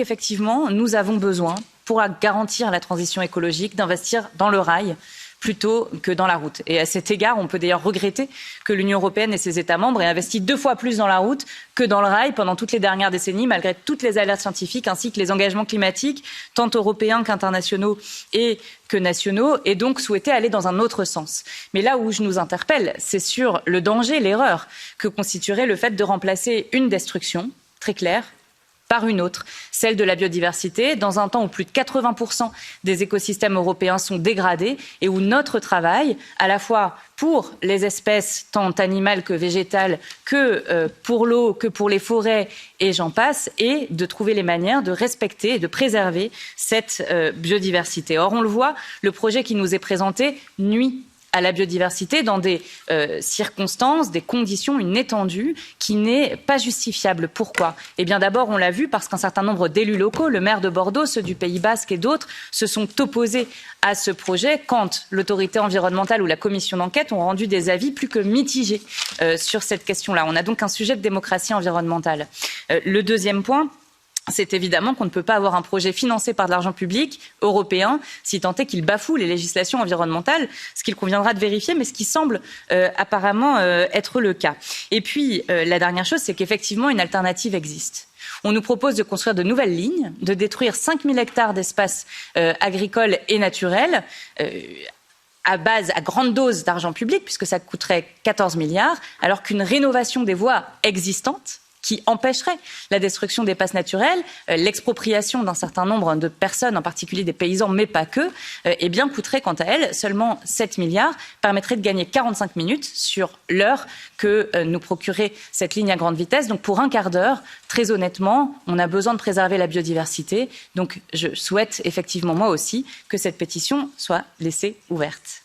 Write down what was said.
Effectivement, nous avons besoin, pour garantir la transition écologique, d'investir dans le rail plutôt que dans la route. Et à cet égard, on peut d'ailleurs regretter que l'Union européenne et ses États membres aient investi 2 fois plus dans la route que dans le rail pendant toutes les dernières décennies, malgré toutes les alertes scientifiques ainsi que les engagements climatiques, tant européens qu'internationaux et que nationaux, et donc souhaiter aller dans un autre sens. Mais là où je nous interpelle, c'est sur le danger, l'erreur que constituerait le fait de remplacer une destruction, très claire, par une autre, celle de la biodiversité, dans un temps où plus de 80% des écosystèmes européens sont dégradés et où notre travail, à la fois pour les espèces tant animales que végétales, que pour l'eau, que pour les forêts, et j'en passe, est de trouver les manières de respecter et de préserver cette biodiversité. Or, on le voit, le projet qui nous est présenté nuit à la biodiversité dans des circonstances, des conditions, une étendue qui n'est pas justifiable. Pourquoi ? Eh bien d'abord, on l'a vu parce qu'un certain nombre d'élus locaux, le maire de Bordeaux, ceux du Pays Basque et d'autres, se sont opposés à ce projet quand l'autorité environnementale ou la commission d'enquête ont rendu des avis plus que mitigés sur cette question-là. On a donc un sujet de démocratie environnementale. Le deuxième point, c'est évidemment qu'on ne peut pas avoir un projet financé par de l'argent public européen si tant est qu'il bafoue les législations environnementales, ce qu'il conviendra de vérifier, mais ce qui semble apparemment être le cas. Et puis, la dernière chose, c'est qu'effectivement, une alternative existe. On nous propose de construire de nouvelles lignes, de détruire 5000 hectares d'espaces agricoles et naturels, à grande dose d'argent public, puisque ça coûterait 14 milliards, alors qu'une rénovation des voies existantes, qui empêcherait la destruction des espaces naturels, l'expropriation d'un certain nombre de personnes, en particulier des paysans, mais pas que, eh bien, coûterait quant à elle seulement 7 milliards, permettrait de gagner 45 minutes sur l'heure que nous procurait cette ligne à grande vitesse. Donc pour un quart d'heure, très honnêtement, on a besoin de préserver la biodiversité. Donc je souhaite effectivement moi aussi que cette pétition soit laissée ouverte.